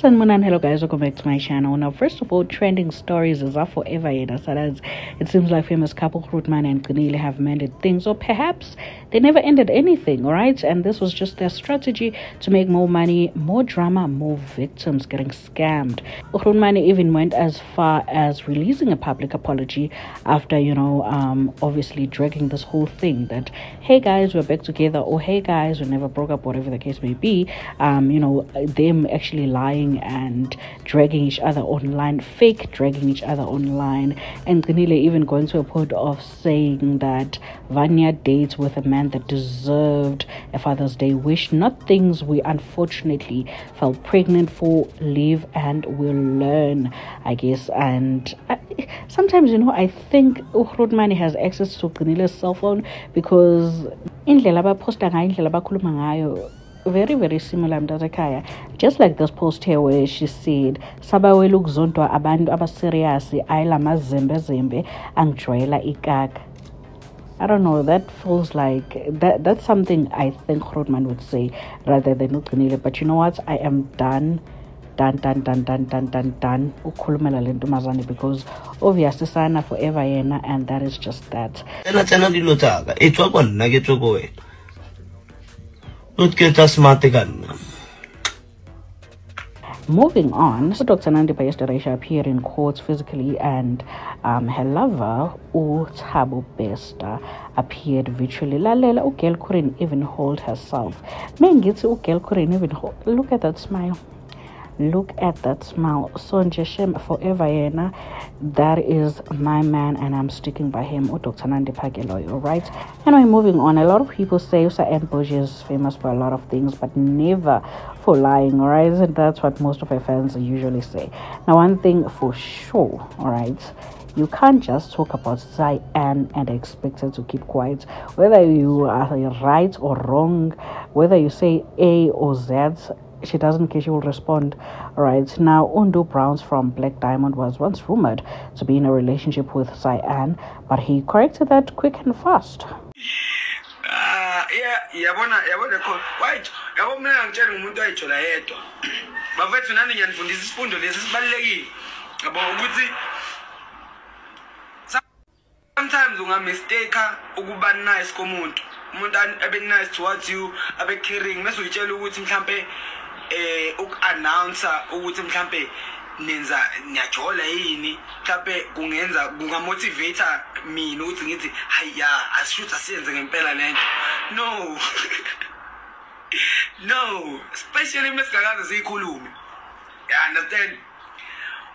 Hello guys, welcome back to my channel. Now, first of all, trending stories is up forever. It seems like famous couple Grootman and Gcinile have mended things, or perhaps they never ended anything, alright? And this was just their strategy to make more money, more drama, more victims getting scammed. Grootman even went as far as releasing a public apology after, obviously dragging this whole thing that, hey guys, we're back together, or hey guys, we never broke up, whatever the case may be. Them actually lying and dragging each other online, fake dragging each other online, and Gcinile even going to a point of saying that Vanya dates with a man that deserved a Father's Day wish, not things we unfortunately fell pregnant for. Live and we'll learn, I guess. And sometimes, I think Grootman has access to Gcinile's cell phone, because indlela abaposta ngayo, indlela abakhuluma ngayo, very, very similar. Just like this post here where she said, sabawela ukuzontwa abantu abaserious ayila mazembe angijwayela ikaka. I don't know, that feels like that's something I think Grootman would say rather than Gcinile. But you know what, I am done ukhulumela le ntombazane, because obviously sana forever yena, and that is just that. Moving on, so Dr. Nandi yesterday she appeared in court physically, and her lover Thabo Bester appeared virtually. Lalela ugirl couldn't even hold herself. Mengitsi ugirl couldn't even hold. Look at that smile. Look at that smile. So Njeshem forever yena, that is my man, and I'm sticking by him. Dr. Nandi Pageloy, alright? Anyway, moving on, a lot of people say Cyan Boujee is famous for a lot of things, but never for lying, alright? And that's what most of her fans usually say. Now, one thing for sure, alright, you can't just talk about Cyan and expect her to keep quiet. Whether you are right or wrong, whether you say A or Z, she doesn't care, she will respond. Alright, now Undo Browns from Black Diamond was once rumored to be in a relationship with Cyan, but he corrected that quick and fast. Sometimes unga mistake ukuba nice komuntu. Umuntu abe nice towards you, abe caring, mase uyitshela ukuthi mhlambe uku-announcer ukuthi mhlambe nenza niyajola yini, mhlambe kungamotivate mina ukuthi ngithi hayi asishuthi asiyenze ngempela lento. No. No, especially mesingakaze siyikhulume. You understand?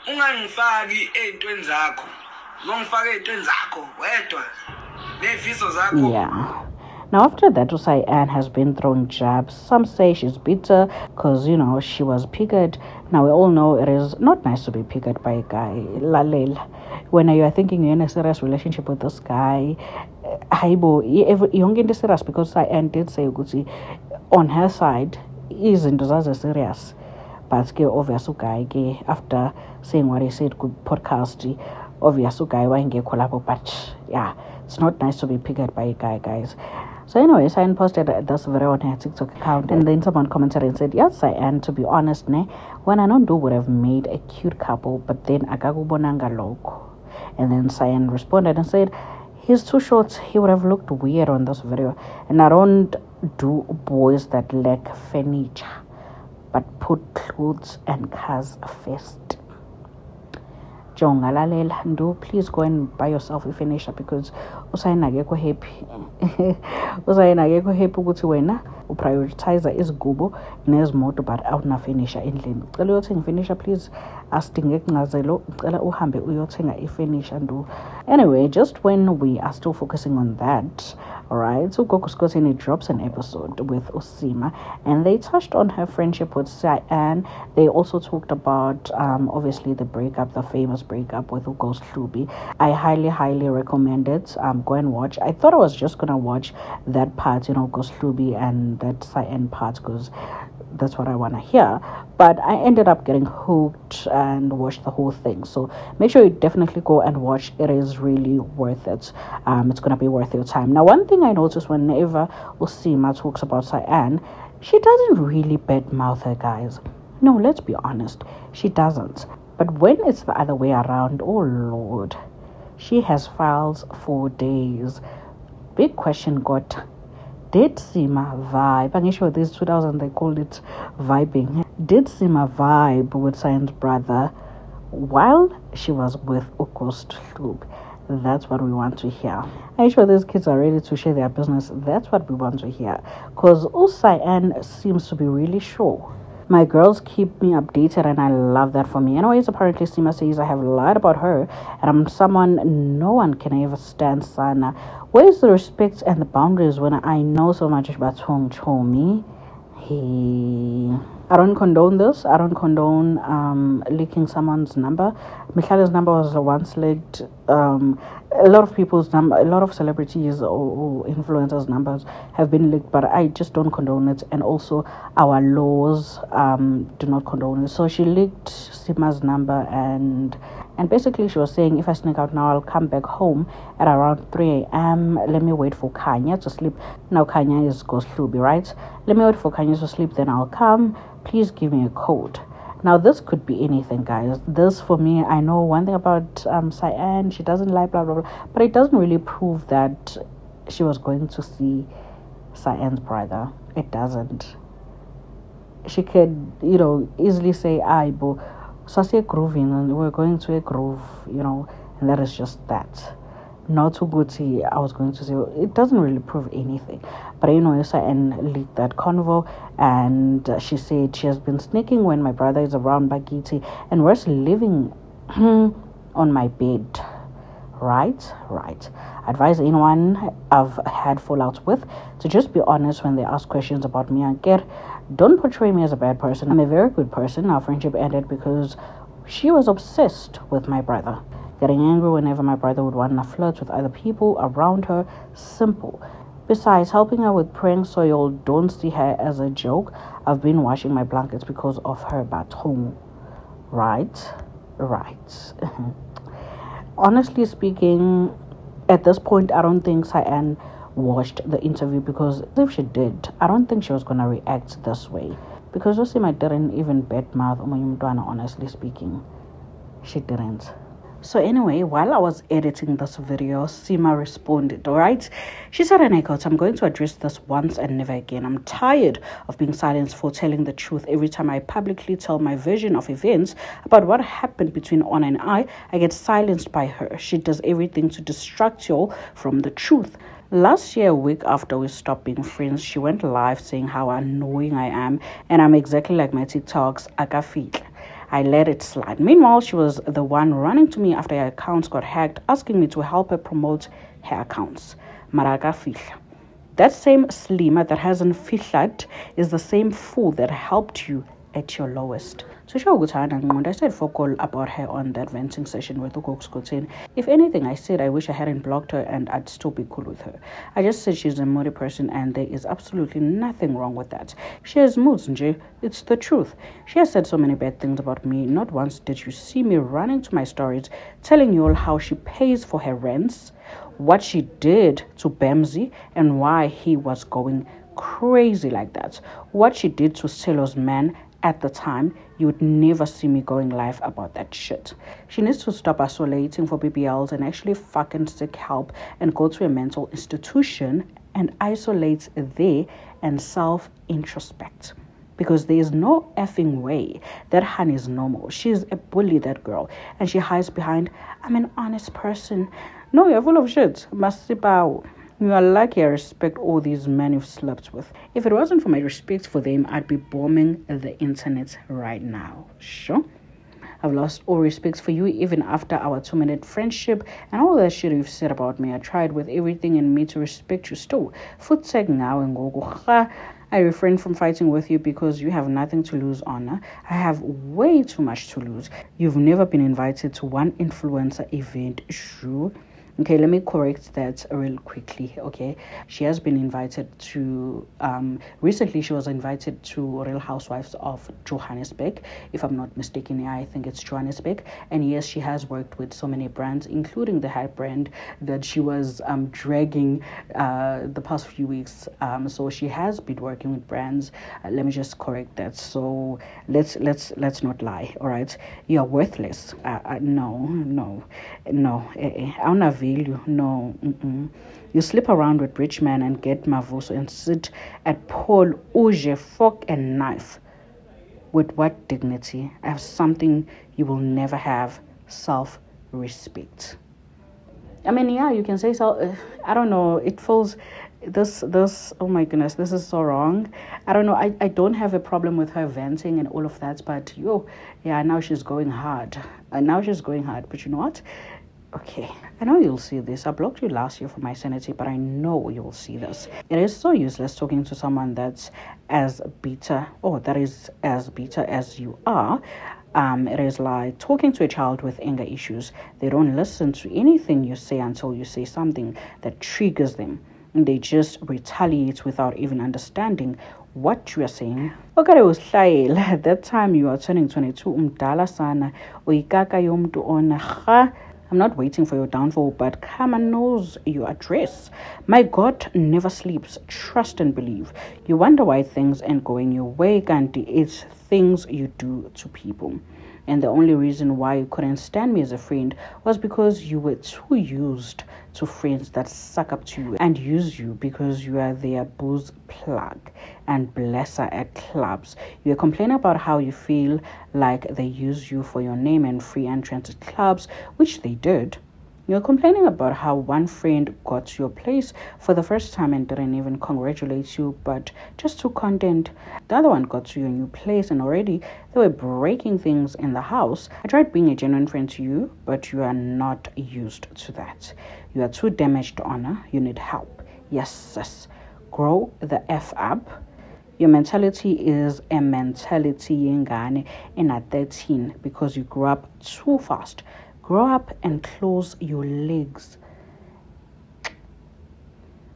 Ungangifaki ey'ntweni zakho. Ungangifaka ey'ntweni zakho wedwa nefiso zakho. Yeah. Now, after that, Cyan has been throwing jabs. Some say she's bitter because, she was picked. Now, we all know it is not nice to be picked by a guy. When you are thinking you're in a serious relationship with this guy, you're getting serious, because Cyan did say, on her side, isn't as serious. But obviously, guy, after saying what he said, good podcast, obviously, guy, but yeah, it's not nice to be picked by a guy, guys. So anyway, Cyan posted this video on her TikTok account, and then someone commented and said, yes, Cyan, to be honest, when I don't do would have made a cute couple, but then akakubonanga lokho. And then Cyan responded and said, he's too short, he would have looked weird on this video, and I don't do boys that lack furniture, but put clothes and cars first. Please go and buy yourself a finisher, because usayina akekho happy. Usayina akekho happy ukuthi wena uprioritizer izigubo nezimoto, but awuna finisher endlini. Ucela uyothenga finisher, please. Asidinge kuncazelo, ucela uhambe uyothenga ifinisher ndu. Anyway, just when we are still focusing on that, alright, so Gogo Skotini drops an episode with Seemah, and they touched on her friendship with Cyan. They also talked about obviously the breakup, the famous breakup with Ugos Hlubi. I highly recommend it. Go and watch. I thought I was just gonna watch that part, Ugos Hlubi and that Cyan part, because that's what I want to hear, but I ended up getting hooked and watched the whole thing. So make sure you definitely go and watch. It is really worth it. It's gonna be worth your time. Now, one thing I noticed whenever Seemah talks about Cyan, she doesn't really badmouth her, guys. No, let's be honest, she doesn't. But when it's the other way around, oh Lord, she has files for days. Big question got, did Seemah vibe? I'm sure this 2000 they called it vibing. Did Seemah vibe with Cyan's brother while she was with Ukost Sloop? That's what we want to hear. I'm sure these kids are ready to share their business. That's what we want to hear. Because Cyan seems to be really sure. My girls keep me updated and I love that for me. Anyways, apparently Seemah says I have lied about her and I'm someone no one can ever stand, Sana. Where's the respect and the boundaries when I know so much about Chong Chomi? I don't condone this. I don't condone leaking someone's number. Michale's number was once leaked. A lot of people's number, a lot of celebrities or influencers' numbers have been leaked, but I just don't condone it. And also, our laws do not condone it. So she leaked Seemah's number, and basically she was saying, if I sneak out now, I'll come back home at around 3 a.m. Let me wait for Kanya to sleep. Now Kanya is Goslubi, right? Let me wait for Kanya to sleep, then I'll come. Please give me a code. Now, this could be anything, guys. This, for me, I know one thing about Cyan. She doesn't lie, blah, blah, blah. But it doesn't really prove that she was going to see Cyan's brother. It doesn't. She could, easily say, but Sasi grooving, and we're going to a groove, and that is just that. Not too good. I was going to say it doesn't really prove anything, but Cyan leaked that convo, and she said she has been sneaking when my brother is around Bagiti, and we're living on my bed. Right. Advise anyone I've had fallouts with to just be honest when they ask questions about me and don't portray me as a bad person. I'm a very good person. Our friendship ended because she was obsessed with my brother. Getting angry whenever my brother would want to flirt with other people around her. Simple. Besides, helping her with pranks so y'all don't see her as a joke. I've been washing my blankets because of her baton. Right. Honestly speaking, at this point, I don't think Cyan watched the interview, because if she did, I don't think she was going to react this way. Because Seemah didn't even badmouth Umanyumdwana, honestly speaking. She didn't. So anyway, while I was editing this video, Seemah responded, alright? She said, and I quote, I'm going to address this once and never again. I'm tired of being silenced for telling the truth. Every time I publicly tell my version of events about what happened between Awuna and I get silenced by her. She does everything to distract y'all from the truth. Last year, a week after we stopped being friends, she went live saying how annoying I am and I'm exactly like my TikToks, akafil. I let it slide. Meanwhile, she was the one running to me after her accounts got hacked, asking me to help her promote her accounts. Maraga fihla. That same Seemah that hasn't fihlat is the same fool that helped you at your lowest. So I said fuck all about her on that venting session with Ukoks. If anything, I said I wish I hadn't blocked her and I'd still be cool with her. I just said she's a moody person and there is absolutely nothing wrong with that. She has moods, Nje. It's the truth. She has said so many bad things about me. Not once did you see me running to my stories telling you all how she pays for her rents, what she did to Bamzi and why he was going crazy like that, what she did to Celo's man. At the time, you would never see me going live about that shit. She needs to stop isolating for BBLs and actually fucking seek help and go to a mental institution and isolate there and self-introspect. Because there is no effing way that Han is normal. She's a bully, that girl. And she hides behind, I'm an honest person. No, you're full of shit. Masipao. You are lucky I respect all these men you've slept with. If it wasn't for my respect for them, I'd be bombing the internet right now. Sure. I've lost all respect for you even after our 2-minute friendship and all that shit you've said about me. I tried with everything in me to respect you still. I refrain from fighting with you because you have nothing to lose, Honor. I have way too much to lose. You've never been invited to one influencer event, sure. Okay, let me correct that real quickly. Okay, she has been invited to recently she was invited to Real Housewives of Johannesburg, if I'm not mistaken. Yeah, I think it's Johannesburg. And yes, she has worked with so many brands, including the hat brand that she was dragging the past few weeks. So she has been working with brands. Let me just correct that. So let's not lie. All right, you are worthless. No. I don't have value. No. You slip around with rich men and get mavuso and sit at Paul Boujee fork and knife. With what dignity? I have something you will never have: self-respect. I mean, yeah, you can say so. I don't know. It feels this. Oh my goodness, this is so wrong. I don't know. I don't have a problem with her venting and all of that, but yeah, now she's going hard. But you know what? Okay, I know you'll see this. I blocked you last year for my sanity, but I know you'll see this. It is so useless talking to someone that's as bitter, or that is as bitter as you are. It is like talking to a child with anger issues. They don't listen to anything you say until you say something that triggers them. And they just retaliate without even understanding what you are saying. Okay, was at that time you are turning 22. Umdala sana. Uikaka yomtu ona. I'm not waiting for your downfall, but karma knows your address. My God never sleeps. Trust and believe. You wonder why things ain't going your way, Gandhi. It's things you do to people. And the only reason why you couldn't stand me as a friend was because you were too used to friends that suck up to you and use you because you are their booze plug and blesser at clubs. You complain about how you feel like they use you for your name and free entrance at clubs, which they did. You're complaining about how one friend got to your place for the first time and didn't even congratulate you, but just took content. The other one got to your new place and already they were breaking things in the house. I tried being a genuine friend to you, but you are not used to that. You are too damaged to honor. You need help. Yes, sis. Grow the F up. Your mentality is a mentality yengane in a 13 because you grew up too fast. Grow up and close your legs.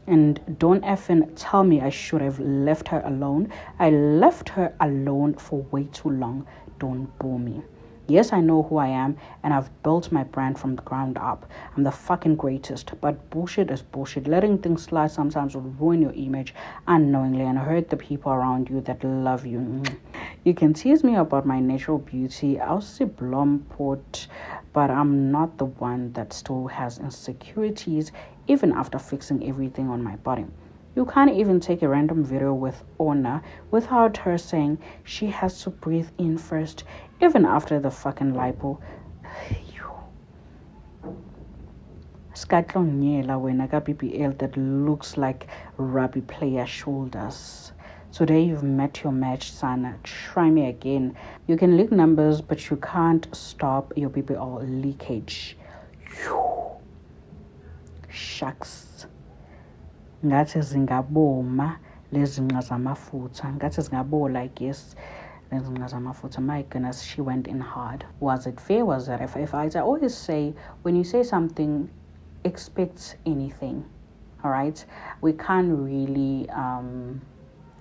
And don't effing tell me I should have left her alone. I left her alone for way too long. Don't bore me. Yes, I know who I am, and I've built my brand from the ground up. I'm the fucking greatest, but bullshit is bullshit. Letting things slide sometimes will ruin your image unknowingly and hurt the people around you that love you. You can tease me about my natural beauty. I'll see Blomport, but I'm not the one that still has insecurities even after fixing everything on my body. You can't even take a random video with Awuna without her saying she has to breathe in first, even after the fucking lipo. Skatlongela when got BBL that looks like rugby player shoulders. Today you've met your match, son. Try me again. You can leak numbers, but you can't stop your BBL leakage. Shucks. Ngathi zingaboma lezi nqa zamafutha. Ngathi zingabola, I guess. Lezi nqa zamafutha. My goodness, she went in hard. Was it fair? Was it if I always say, when you say something, expect anything. All right? We can't really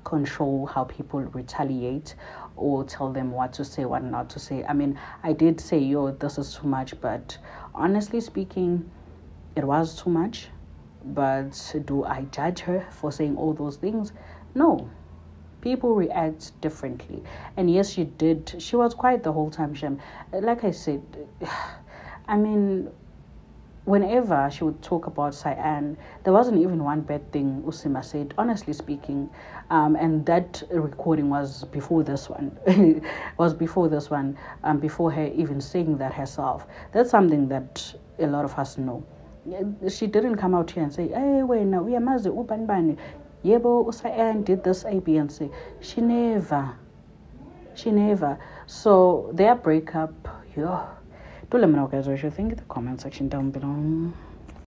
control how people retaliate or tell them what to say, what not to say. I mean, I did say, this is too much, but honestly speaking, it was too much. But do I judge her for saying all those things? No. People react differently. And yes, she did. She was quiet the whole time, Shem. Like I said, I mean, whenever she would talk about Cyan, there wasn't even one bad thing Seemah said, honestly speaking. And that recording was before this one. Before her even saying that herself. That's something that a lot of us know. She didn't come out here and say, hey, wait, now we are mazi ubanbani. Yebo, Cyan did this A, B, and C. She never. So their breakup, do let me know, guys, what you think in the comment section down below.